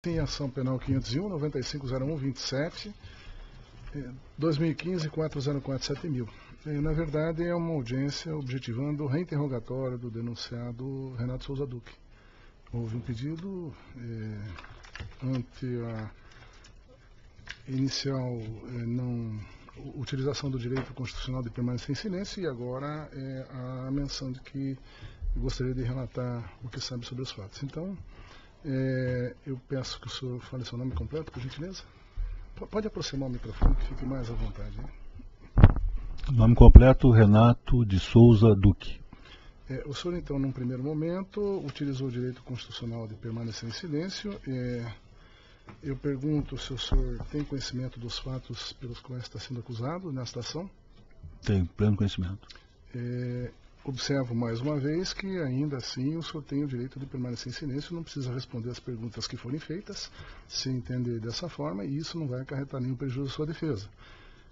Em ação penal 501, 950127, 2015, 4047000. Na verdade, é uma audiência objetivando o reinterrogatório do denunciado Renato Souza Duque. Houve um pedido ante a inicial não utilização do direito constitucional de permanência em silêncio, e agora a menção de que gostaria de relatar o que sabe sobre os fatos. Então, eu peço que o senhor fale seu nome completo, por gentileza. Pode aproximar o microfone, que fique mais à vontade. Nome completo, Renato de Souza Duque. O senhor, então, num primeiro momento, utilizou o direito constitucional de permanecer em silêncio. Eu pergunto se o senhor tem conhecimento dos fatos pelos quais está sendo acusado nesta ação? Tenho pleno conhecimento. Observo mais uma vez que ainda assim o senhor tem o direito de permanecer em silêncio, não precisa responder as perguntas que forem feitas, se entender dessa forma, e isso não vai acarretar nenhum prejuízo à sua defesa.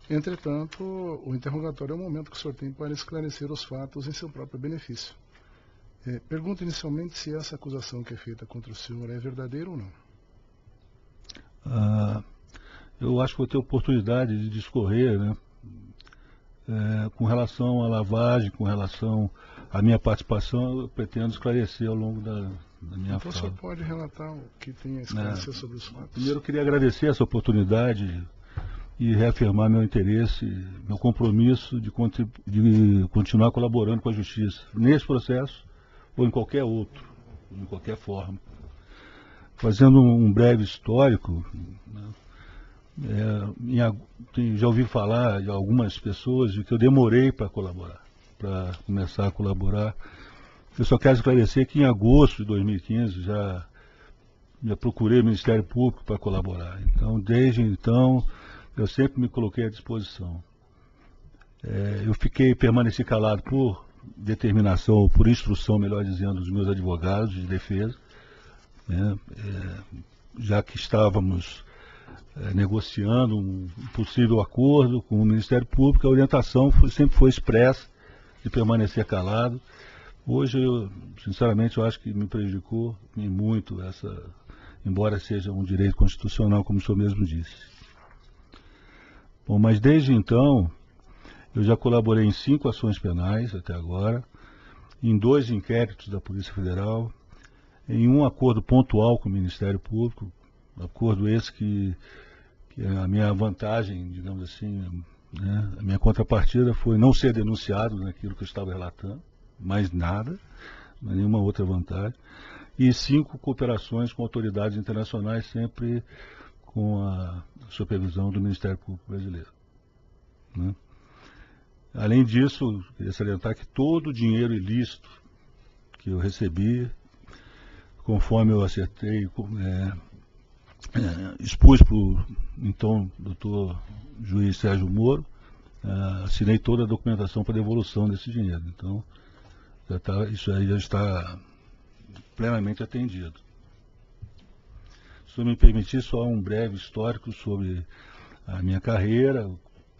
Entretanto, o interrogatório é o momento que o senhor tem para esclarecer os fatos em seu próprio benefício. Pergunto inicialmente se essa acusação que é feita contra o senhor é verdadeira ou não. Eu acho que vou ter oportunidade de discorrer, né? Com relação à lavagem, com relação à minha participação, eu pretendo esclarecer ao longo da minha fala. Então o senhor pode relatar o que tem a esclarecer sobre os fatos? Primeiro eu queria agradecer essa oportunidade e reafirmar meu interesse, meu compromisso de continuar colaborando com a Justiça, nesse processo ou em qualquer outro, em qualquer forma. Fazendo um breve histórico, né? Já ouvi falar de algumas pessoas de que eu demorei para colaborar, para começar a colaborar. Eu só quero esclarecer que em agosto de 2015 já procurei o Ministério Público para colaborar. Então, desde então, eu sempre me coloquei à disposição. Eu permaneci calado por determinação, ou por instrução, melhor dizendo, dos meus advogados de defesa, né? Já que estávamos negociando um possível acordo com o Ministério Público, a orientação sempre foi expressa de permanecer calado. Hoje, sinceramente, eu acho que me prejudicou muito embora seja um direito constitucional, como o senhor mesmo disse. Bom, mas desde então, eu já colaborei em 5 ações penais até agora, em 2 inquéritos da Polícia Federal, em um acordo pontual com o Ministério Público, acordo esse que a minha vantagem, digamos assim, né, a minha contrapartida foi não ser denunciado naquilo que eu estava relatando, mais nada, nenhuma outra vantagem, e 5 cooperações com autoridades internacionais, sempre com a supervisão do Ministério Público Brasileiro, né? Além disso, queria salientar que todo o dinheiro ilícito que eu recebi, conforme eu acertei, expus para o então doutor juiz Sérgio Moro, assinei toda a documentação para devolução desse dinheiro. Então, isso aí já está plenamente atendido. Se eu me permitir, só um breve histórico sobre a minha carreira,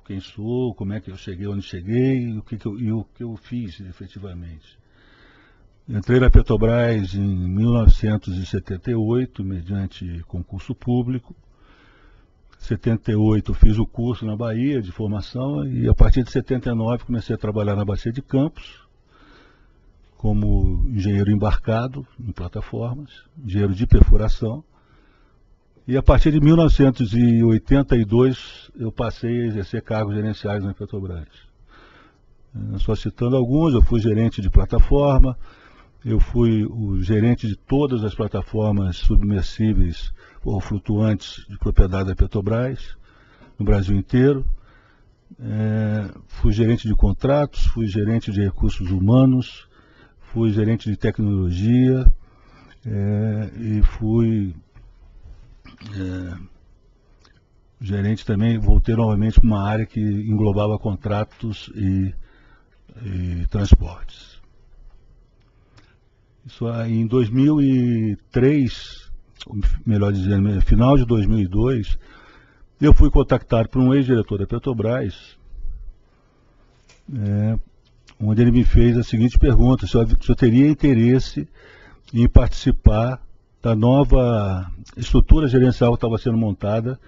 quem sou, como é que eu cheguei onde cheguei e o que eu fiz efetivamente. Entrei na Petrobras em 1978, mediante concurso público. Em 78 fiz o curso na Bahia de formação e a partir de 79 comecei a trabalhar na Bacia de Campos, como engenheiro embarcado em plataformas, engenheiro de perfuração. E a partir de 1982 eu passei a exercer cargos gerenciais na Petrobras. Só citando alguns, eu fui gerente de plataforma, eu fui o gerente de todas as plataformas submersíveis ou flutuantes de propriedade da Petrobras, no Brasil inteiro. Fui gerente de contratos, fui gerente de recursos humanos, fui gerente de tecnologia e fui gerente também, voltei novamente para uma área que englobava contratos e transportes. Isso em 2003, melhor dizendo, final de 2002, eu fui contactado por um ex-diretor da Petrobras, onde ele me fez a seguinte pergunta: se eu teria interesse em participar da nova estrutura gerencial que estava sendo montada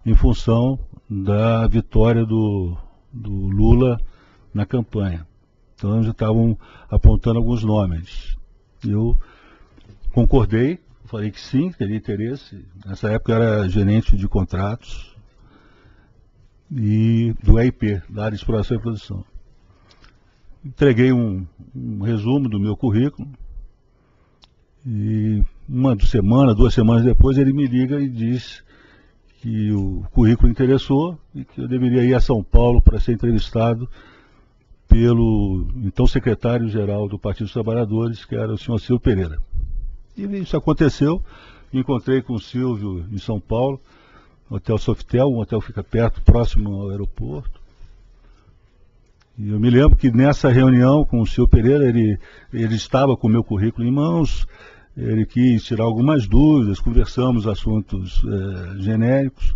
em função da vitória do Lula na campanha. Então já estavam apontando alguns nomes. Eu concordei, falei que sim, teria interesse. Nessa época eu era gerente de contratos e do EIP, da área de exploração e produção. Entreguei um resumo do meu currículo e duas semanas depois ele me liga e diz que o currículo interessou e que eu deveria ir a São Paulo para ser entrevistado pelo então secretário-geral do Partido dos Trabalhadores, que era o senhor Silvio Pereira. E isso aconteceu, me encontrei com o Silvio em São Paulo, no Hotel Sofitel, um hotel que fica perto, próximo ao aeroporto. E eu me lembro que nessa reunião com o Silvio Pereira, ele estava com o meu currículo em mãos, ele quis tirar algumas dúvidas, conversamos assuntos genéricos.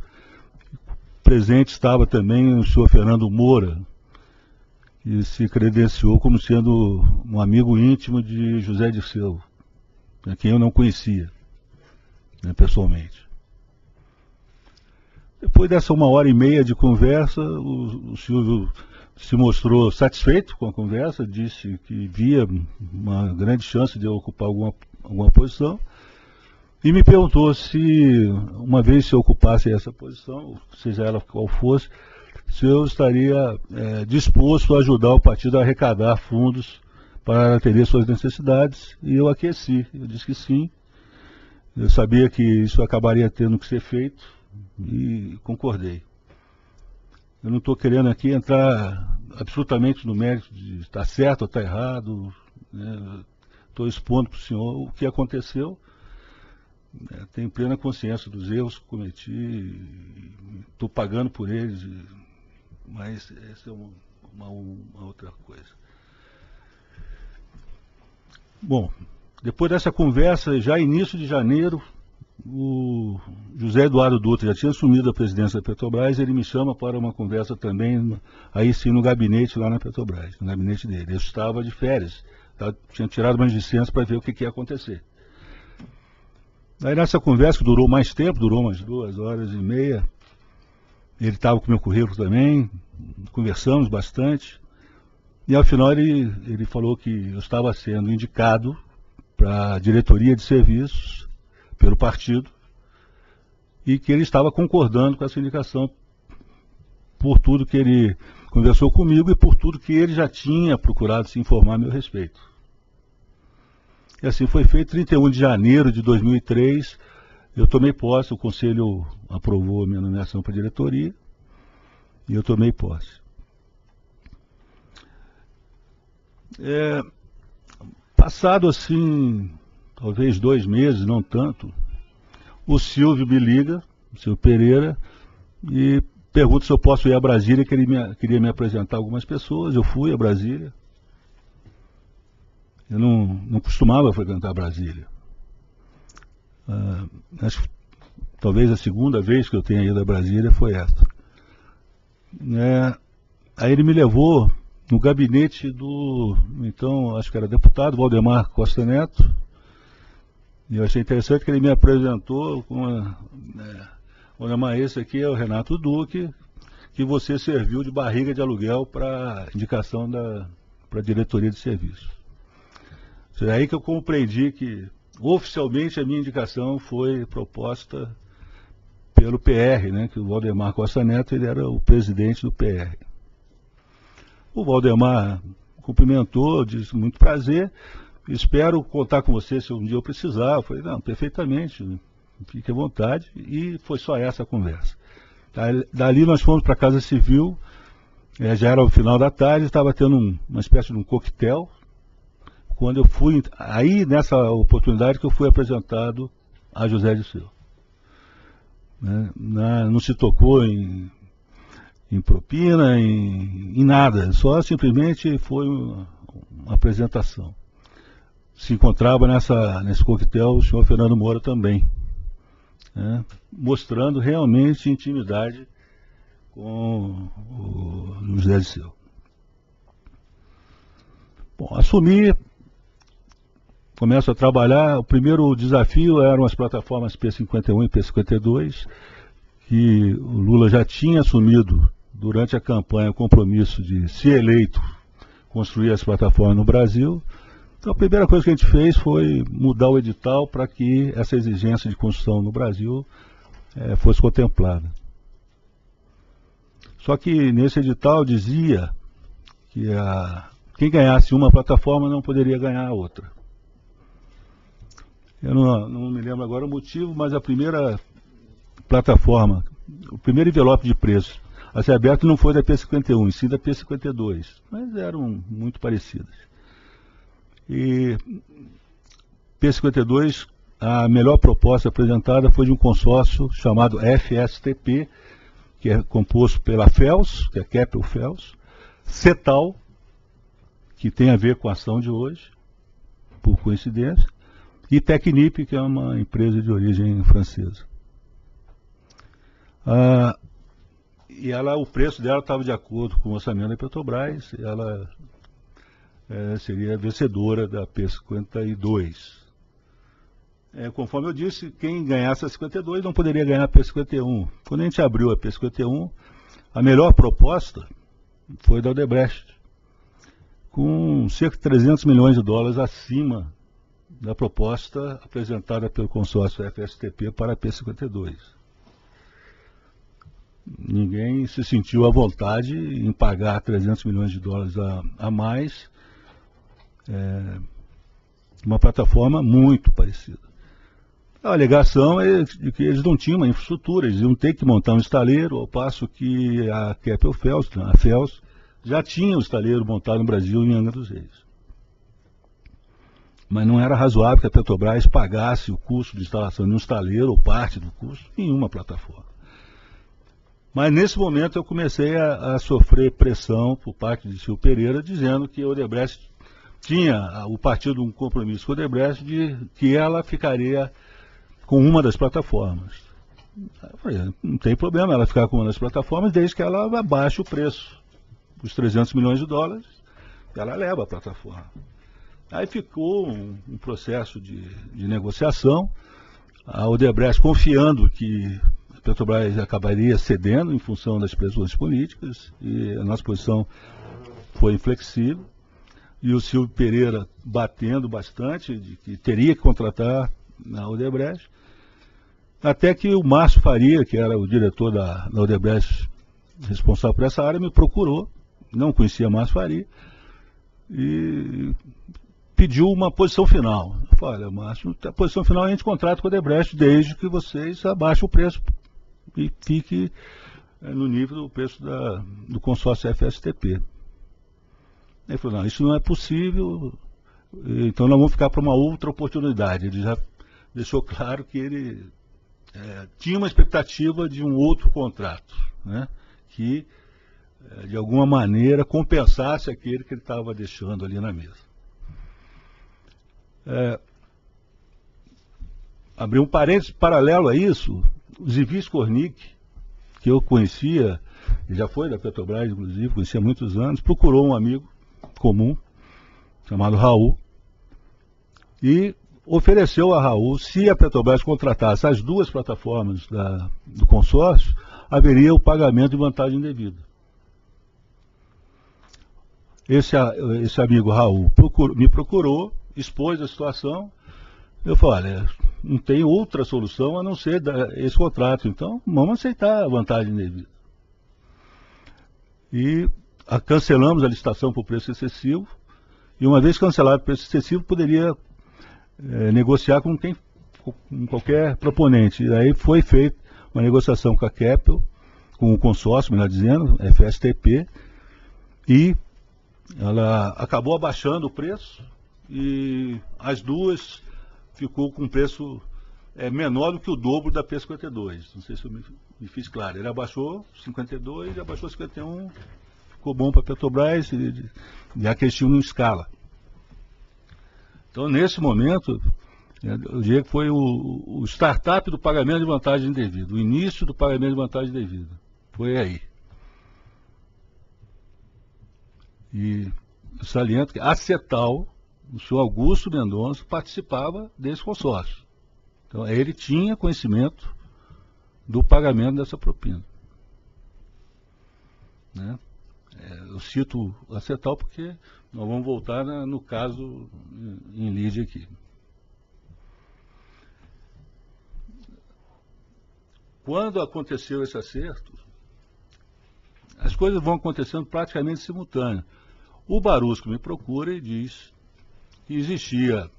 Presente estava também o senhor Fernando Moura, que se credenciou como sendo um amigo íntimo de José Dirceu, a quem eu não conhecia, né, pessoalmente. Depois dessa 1h30 de conversa, o Silvio se mostrou satisfeito com a conversa, disse que via uma grande chance de eu ocupar alguma posição, e me perguntou se, uma vez se eu ocupasse essa posição, seja ela qual fosse, se eu estaria disposto a ajudar o partido a arrecadar fundos para atender suas necessidades, e eu aqueci. Eu disse que sim, eu sabia que isso acabaria tendo que ser feito, e concordei. Eu não estou querendo aqui entrar absolutamente no mérito de estar certo ou estar errado, né? Estou expondo para o senhor o que aconteceu, né? Tenho plena consciência dos erros que cometi, estou pagando por eles, mas essa é uma outra coisa. Bom, depois dessa conversa, já início de janeiro, o José Eduardo Dutra já tinha assumido a presidência da Petrobras, ele me chama para uma conversa também, aí sim no gabinete lá na Petrobras, no gabinete dele. Eu estava de férias, tinha tirado umas licenças para ver o que ia acontecer. Aí nessa conversa, que durou mais tempo, durou umas 2h30, ele estava com o meu currículo também, conversamos bastante, e ao final ele falou que eu estava sendo indicado para a diretoria de serviços pelo partido, e que ele estava concordando com essa indicação por tudo que ele conversou comigo e por tudo que ele já tinha procurado se informar a meu respeito. E assim foi feito. 31 de janeiro de 2003, eu tomei posse, o Conselho aprovou a minha nomeação para a diretoria, e eu tomei posse. Passado assim, talvez 2 meses, não tanto, o Silvio me liga, o Silvio Pereira, e pergunta se eu posso ir a Brasília, que ele queria me apresentar algumas pessoas. Eu fui a Brasília. Eu não costumava frequentar Brasília. Acho que talvez a segunda vez que eu tenha ido a Brasília foi essa. Aí ele me levou no gabinete do, então, acho que era deputado, Valdemar Costa Neto. E eu achei interessante que ele me apresentou com Valdemar, esse aqui é o Renato Duque, que você serviu de barriga de aluguel para indicação para a diretoria de serviço. É aí que eu compreendi que, oficialmente, a minha indicação foi proposta pelo PR, né, que o Valdemar Costa Neto ele era o presidente do PR. O Valdemar cumprimentou, disse muito prazer, espero contar com você se um dia eu precisar. Eu falei, não, perfeitamente, fique à vontade, e foi só essa a conversa. Dali nós fomos para a Casa Civil, já era o final da tarde, estava tendo uma espécie de um coquetel, quando eu fui, aí nessa oportunidade que eu fui apresentado a José Dirceu. Não se tocou em propina, em nada, só simplesmente foi uma apresentação. Se encontrava nesse coquetel o senhor Fernando Moura também, né, mostrando realmente intimidade com o José Dirceu. Bom, assumi, começo a trabalhar, o primeiro desafio eram as plataformas P51 e P52, que o Lula já tinha assumido durante a campanha o compromisso de, se eleito, construir as plataformas no Brasil. Então a primeira coisa que a gente fez foi mudar o edital para que essa exigência de construção no Brasil fosse contemplada. Só que nesse edital dizia que quem ganhasse uma plataforma não poderia ganhar a outra. Eu não me lembro agora o motivo, mas a primeira plataforma, o primeiro envelope de preço a ser aberto não foi da P51, e sim da P52, mas eram muito parecidas. E P52, a melhor proposta apresentada foi de um consórcio chamado FSTP, que é composto pela FELS, que é Keppel FELS, CETAL, que tem a ver com a ação de hoje, por coincidência, e Technip, que é uma empresa de origem francesa. E o preço dela estava de acordo com o orçamento da Petrobras, ela seria a vencedora da P52. Conforme eu disse, quem ganhasse a 52 não poderia ganhar a P51. Quando a gente abriu a P51, a melhor proposta foi da Odebrecht, com cerca de 300 milhões de dólares acima da proposta apresentada pelo consórcio FSTP para a P52. Ninguém se sentiu à vontade em pagar 300 milhões de dólares a mais, uma plataforma muito parecida. A alegação é de que eles não tinham uma infraestrutura, eles iam ter que montar um estaleiro, ao passo que a Keppel FELS, a FELS, já tinha o estaleiro montado no Brasil, em Angra dos Reis. Mas não era razoável que a Petrobras pagasse o custo de instalação de um estaleiro, ou parte do custo, em uma plataforma. Mas nesse momento eu comecei a sofrer pressão por parte de Silvio Pereira, dizendo que a Odebrecht tinha, o partido, um compromisso com a Odebrecht de que ela ficaria com uma das plataformas. Eu falei, não tem problema ela ficar com uma das plataformas, desde que ela abaixe o preço. Os 300 milhões de dólares, ela leva a plataforma. Aí ficou um processo de negociação, a Odebrecht confiando que a Petrobras acabaria cedendo em função das pressões políticas, e a nossa posição foi inflexível, e o Silvio Pereira batendo bastante de que teria que contratar a Odebrecht, até que o Márcio Faria, que era o diretor da Odebrecht responsável por essa área, me procurou, não conhecia Márcio Faria, e pediu uma posição final. Eu falei, olha, Márcio, a posição final a gente contrata com a Odebrecht desde que vocês abaixem o preço e fique no nível do preço do consórcio FSTP. Ele falou, não, isso não é possível, então nós vamos ficar para uma outra oportunidade. Ele já deixou claro que ele tinha uma expectativa de um outro contrato, né, que de alguma maneira compensasse aquele que ele estava deixando ali na mesa. Abrir um parênteses paralelo a isso, o Zivis Kornick, que eu conhecia, já foi da Petrobras, inclusive, conhecia há muitos anos, procurou um amigo comum, chamado Raul, e ofereceu a Raul, se a Petrobras contratasse as duas plataformas do consórcio, haveria o pagamento de vantagem indevida. Esse amigo Raul me procurou, expôs a situação, eu falei, olha, não tem outra solução a não ser esse contrato, então vamos aceitar a vantagem indevida. E cancelamos a licitação por preço excessivo, e uma vez cancelado o preço excessivo, poderia negociar com qualquer proponente. E aí foi feita uma negociação com a Keppel, com o consórcio, melhor dizendo, FSTP, e ela acabou abaixando o preço, e as duas ficou com um preço menor do que o dobro da P52. Não sei se eu me fiz claro. Ele abaixou 52 e abaixou 51, ficou bom para a Petrobras, já que eles tinham em escala. Então, nesse momento, eu diria que foi o startup do pagamento de vantagem indevida, o início do pagamento de vantagem indevida. Foi aí. E eu saliento que a CETAL o senhor Augusto Mendonça participava desse consórcio. Então, ele tinha conhecimento do pagamento dessa propina. Né? Eu cito a CETAL porque nós vamos voltar no caso em lide aqui. Quando aconteceu esse acerto, as coisas vão acontecendo praticamente simultâneo. O Barusco me procura e diz que existia,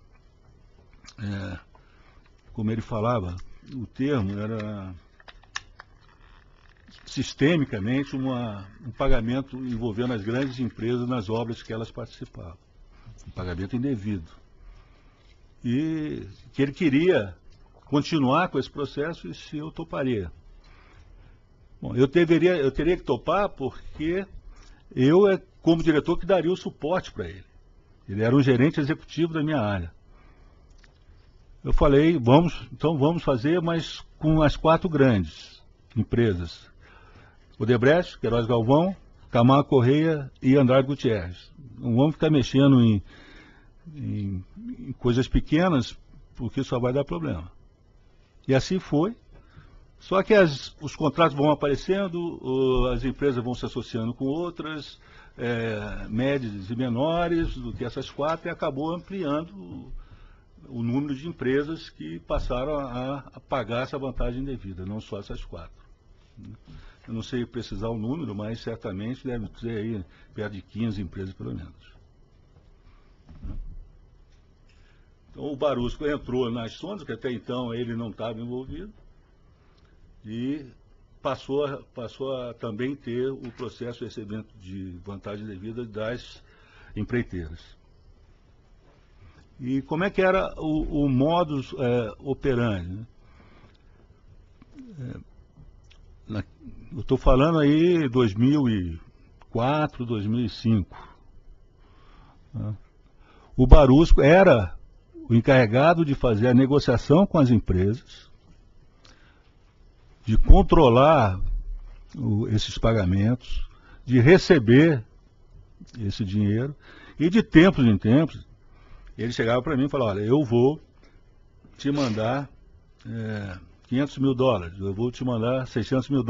como ele falava, o termo era sistemicamente um pagamento envolvendo as grandes empresas nas obras que elas participavam. Um pagamento indevido. E que ele queria continuar com esse processo e se eu toparia. Bom, eu teria que topar porque eu, como diretor, que daria o suporte para ele. Ele era um gerente executivo da minha área. Eu falei, então vamos fazer, mas com as 4 grandes empresas. Odebrecht, Queiroz Galvão, Camargo Correia e Andrade Gutierrez. Não vamos ficar mexendo em coisas pequenas, porque só vai dar problema. E assim foi. Só que os contratos vão aparecendo, as empresas vão se associando com outras, médias e menores do que essas 4, e acabou ampliando o número de empresas que passaram a pagar essa vantagem devida, não só essas 4. Eu não sei precisar o número, mas certamente deve ter aí perto de 15 empresas pelo menos. Então o Barusco entrou nas sondas, que até então ele não estava envolvido, e passou a também ter o processo de recebimento de vantagem devida das empreiteiras. E como é que era o modus operandi? Né? Eu estou falando aí 2004, 2005. Né? O Barusco era o encarregado de fazer a negociação com as empresas, de controlar esses pagamentos, de receber esse dinheiro, e de tempos em tempos, ele chegava para mim e falava, olha, eu vou te mandar $500 mil, eu vou te mandar $600 mil.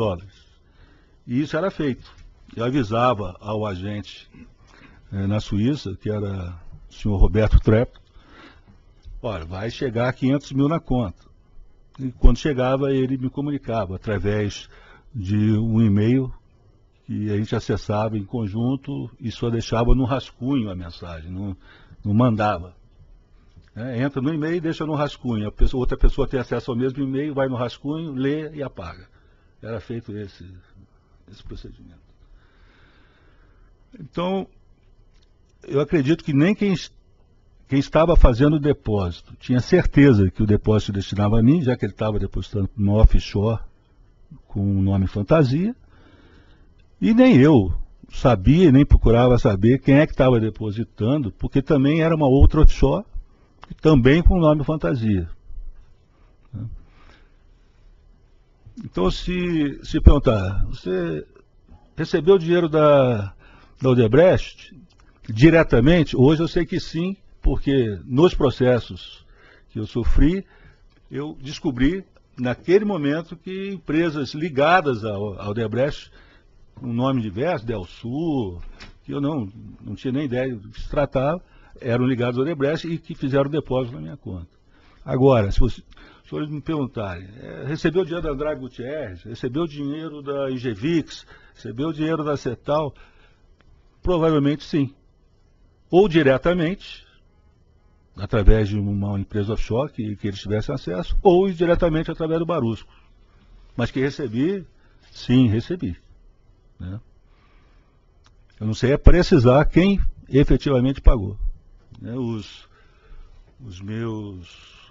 E isso era feito. Eu avisava ao agente na Suíça, que era o senhor Roberto Trepp, olha, vai chegar 500 mil na conta. E quando chegava, ele me comunicava através de um e-mail que a gente acessava em conjunto e só deixava no rascunho a mensagem, não mandava. Entra no e-mail e deixa no rascunho. Outra pessoa tem acesso ao mesmo e-mail, vai no rascunho, lê e apaga. Era feito esse procedimento. Então, eu acredito que nem quem estava fazendo o depósito tinha certeza que o depósito destinava a mim, já que ele estava depositando no offshore com um nome fantasia, e nem eu sabia, nem procurava saber quem é que estava depositando, porque também era uma outra offshore, também com nome fantasia. Então, se perguntar, você recebeu o dinheiro da Odebrecht diretamente? Hoje eu sei que sim, porque nos processos que eu sofri, eu descobri naquele momento que empresas ligadas ao Odebrecht, com nome diverso, Delsul, que eu não tinha nem ideia do que se tratava, eram ligados ao Odebrecht e que fizeram o depósito na minha conta. Agora, se os senhores me perguntarem, recebeu o dinheiro da Andrade Gutierrez, recebeu o dinheiro da Ingevix, recebeu o dinheiro da CETAL? Provavelmente sim. Ou diretamente, através de uma empresa offshore que eles tivessem acesso, ou diretamente através do Barusco. Mas que recebi, sim, recebi. Né? Eu não sei precisar quem efetivamente pagou. Né? Os meus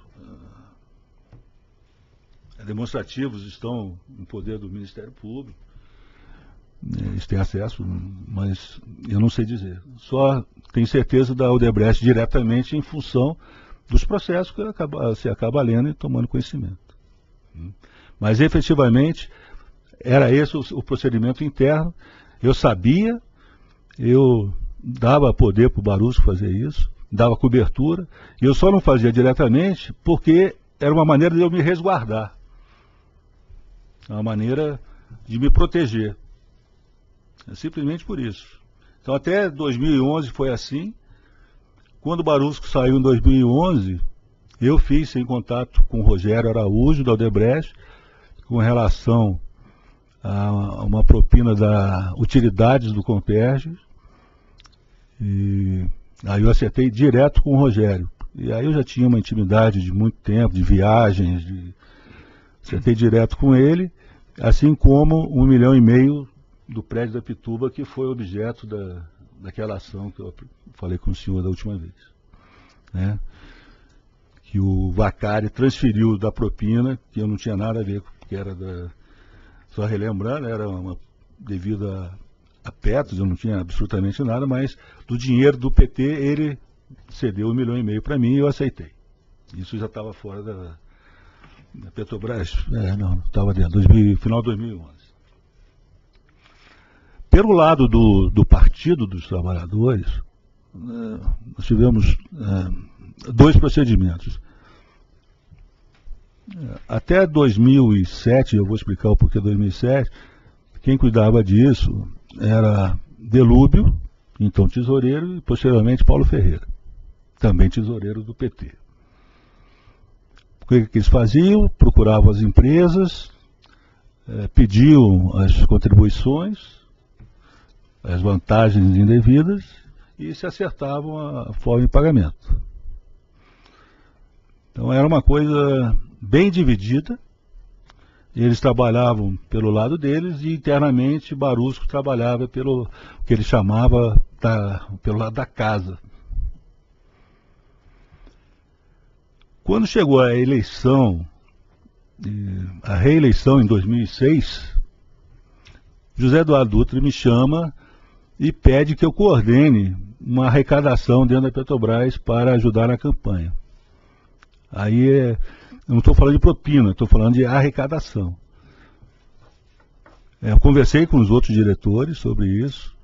demonstrativos estão no poder do Ministério Público. Eles têm acesso, mas eu não sei dizer. Só tenho certeza da Odebrecht diretamente em função dos processos que você acaba lendo e tomando conhecimento. Mas efetivamente era esse o procedimento interno. Eu sabia, eu dava poder para o Barusco fazer isso, dava cobertura, e eu só não fazia diretamente porque era uma maneira de eu me resguardar, uma maneira de me proteger. É simplesmente por isso. Então até 2011 foi assim. Quando o Barusco saiu em 2011, eu fiz em contato com o Rogério Araújo, da Odebrecht, com relação a uma propina da Utilidades do Comperj, e aí eu acertei direto com o Rogério. E aí eu já tinha uma intimidade de muito tempo, de viagens, acertei direto com ele, assim como 1,5 milhão do prédio da Pituba, que foi objeto daquela ação que eu falei com o senhor da última vez, né? Que o Vacari transferiu da propina, que eu não tinha nada a ver, que era só relembrando, era devido a Petros, eu não tinha absolutamente nada, mas do dinheiro do PT ele cedeu 1,5 milhão para mim e eu aceitei. Isso já estava fora da Petrobras, não, estava dentro, final de 2011. Pelo lado do Partido dos Trabalhadores, nós tivemos 2 procedimentos. Até 2007, eu vou explicar o porquê 2007, quem cuidava disso era Delúbio, então tesoureiro, e posteriormente Paulo Ferreira, também tesoureiro do PT. O que eles faziam? Procuravam as empresas, pediam as contribuições, as vantagens indevidas e se acertavam a forma de pagamento. Então era uma coisa bem dividida. Eles trabalhavam pelo lado deles e internamente Barusco trabalhava pelo que ele chamava pelo lado da casa. Quando chegou a eleição, a reeleição em 2006, José Eduardo Dutra me chama e pede que eu coordene uma arrecadação dentro da Petrobras para ajudar na campanha. Aí eu não estou falando de propina, estou falando de arrecadação. Eu conversei com os outros diretores sobre isso,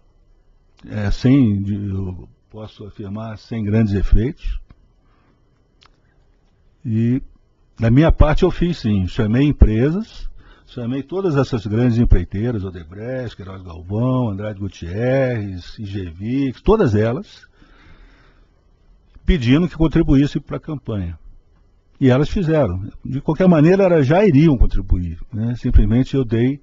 eu posso afirmar, sem grandes efeitos. E da minha parte eu fiz sim, chamei empresas, chamei todas essas grandes empreiteiras, Odebrecht, Queiroz Galvão, Andrade Gutierrez, IGVix, todas elas, pedindo que contribuíssem para a campanha. E elas fizeram. De qualquer maneira, elas já iriam contribuir, né? Simplesmente eu dei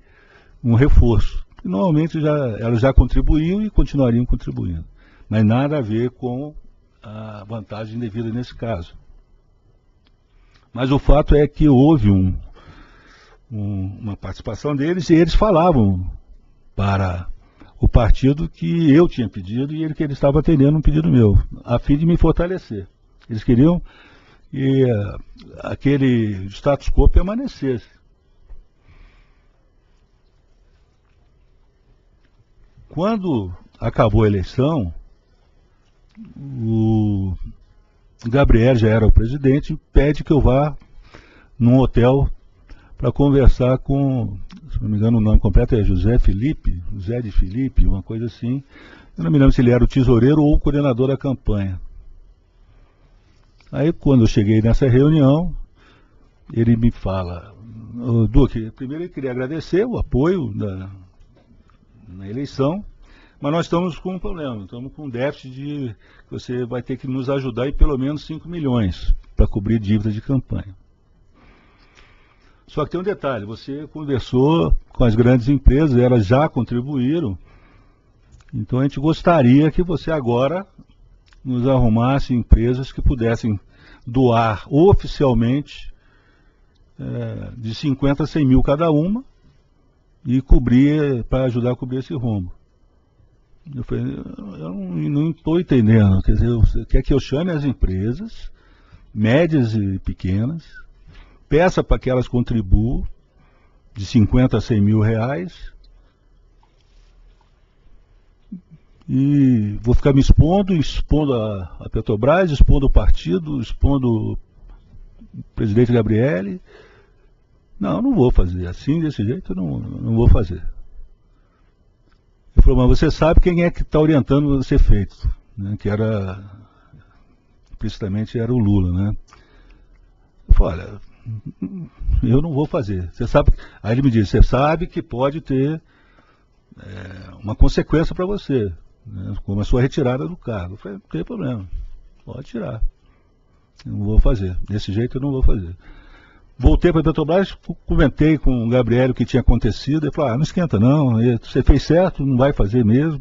um reforço. Normalmente elas já contribuíam e continuariam contribuindo. Mas nada a ver com a vantagem devida nesse caso. Mas o fato é que houve uma participação deles e eles falavam para o partido que eu tinha pedido e que ele estava atendendo um pedido meu, a fim de me fortalecer. Eles queriam que aquele status quo permanecesse. Quando acabou a eleição, o Gabriel já era o presidente, pede que eu vá num hotel para conversar com, se não me engano o nome completo é José de Felipe, uma coisa assim. Eu não me lembro se ele era o tesoureiro ou o coordenador da campanha. Aí quando eu cheguei nessa reunião, ele me fala, Duque, primeiro eu queria agradecer o apoio na eleição, mas nós estamos com um problema, estamos com um déficit que você vai ter que nos ajudar em pelo menos 5 milhões para cobrir dívida de campanha. Só que tem um detalhe, você conversou com as grandes empresas, elas já contribuíram, então a gente gostaria que você agora nos arrumasse empresas que pudessem doar oficialmente de 50 a 100 mil cada uma e cobrir, para ajudar a cobrir esse rombo. Eu falei, eu não estou entendendo, quer dizer, você quer que eu chame as empresas, médias e pequenas, peça para que elas contribuam de 50 a 100 mil reais e vou ficar me expondo a Petrobras, expondo o partido, expondo o presidente Gabriel. Não vou fazer assim, desse jeito, eu não vou fazer. Ele falou, mas você sabe quem é que está orientando a ser feito, né? Que era implicitamente era o Lula, né? Eu falei, olha, eu não vou fazer. Você sabe, aí ele me disse, você sabe que pode ter uma consequência para você, né, como a sua retirada do cargo. Eu falei, não tem problema, pode tirar. Eu não vou fazer, desse jeito eu não vou fazer. Voltei para a Petrobras, comentei com o Gabriel o que tinha acontecido, ele falou, não esquenta não, você fez certo, não vai fazer mesmo,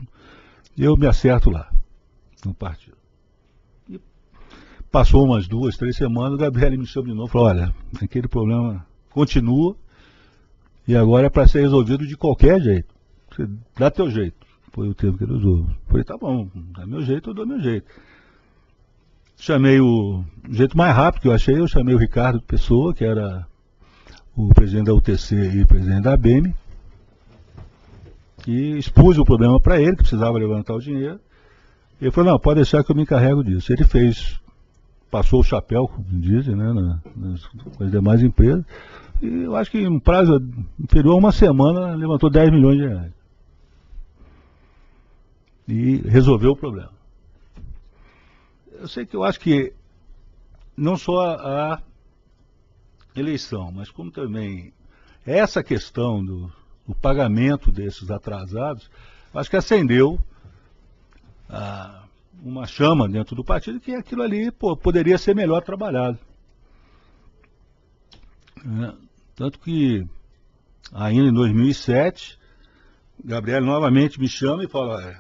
eu me acerto lá, no partido. E passou umas 2, 3 semanas, o Gabriel me chamou de novo e falou, olha, aquele problema continua e agora é para ser resolvido de qualquer jeito. Você dá teu jeito. Foi o termo que ele usou. Eu falei, tá bom, dá meu jeito, eu dou meu jeito. Chamei o jeito mais rápido que eu achei, eu chamei o Ricardo Pessoa, que era o presidente da UTC e presidente da ABEM, e expus o problema para ele, que precisava levantar o dinheiro. Ele falou, não, pode deixar que eu me encarrego disso. Ele fez, passou o chapéu, como dizem, né, com as demais empresas, e eu acho que em prazo inferior a uma semana levantou 10 milhões de reais. E resolveu o problema. Eu sei que eu acho que não só a eleição, mas como também essa questão do pagamento desses atrasados, acho que acendeu uma chama dentro do partido que aquilo ali poderia ser melhor trabalhado. Tanto que ainda em 2007, Gabriel novamente me chama e fala,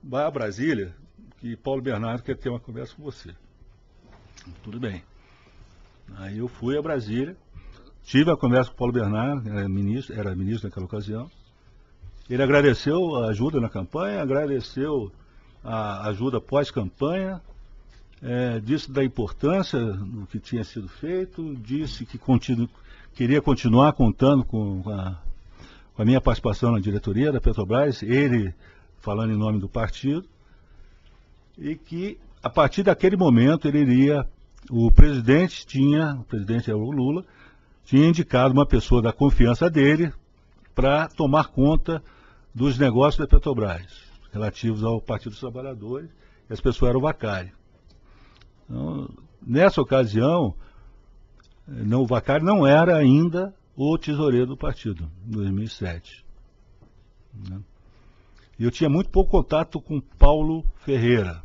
vai a Brasília, que Paulo Bernardo quer ter uma conversa com você. Tudo bem. Aí eu fui a Brasília, tive a conversa com o Paulo Bernardo, era ministro naquela ocasião. Ele agradeceu a ajuda na campanha, agradeceu a ajuda pós-campanha, disse da importância do que tinha sido feito, disse que queria continuar contando com a minha participação na diretoria da Petrobras, ele falando em nome do partido, e que a partir daquele momento ele iria, o presidente era o Lula, tinha indicado uma pessoa da confiança dele para tomar conta dos negócios da Petrobras, relativos ao Partido dos Trabalhadores, e as pessoas eram o Vacari. Então, nessa ocasião, o Vacari não era ainda o tesoureiro do partido, em 2007. Né? E eu tinha muito pouco contato com Paulo Ferreira.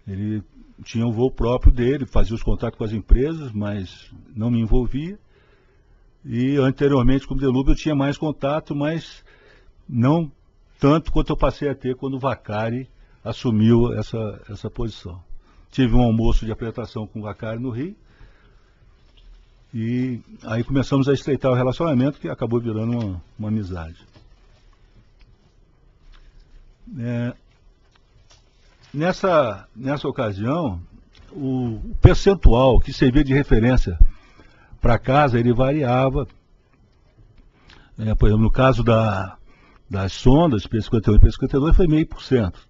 Ele tinha um voo próprio dele, fazia os contatos com as empresas, mas não me envolvia. E anteriormente, com o Delúbio, eu tinha mais contato, mas não tanto quanto eu passei a ter quando o Vacari assumiu essa posição. Tive um almoço de apresentação com o Vacari no Rio, e aí começamos a estreitar o relacionamento, que acabou virando uma amizade. Nessa ocasião, o percentual que servia de referência para casa, ele variava. Por exemplo, no caso das sondas, P51 e P52, foi 0,5%.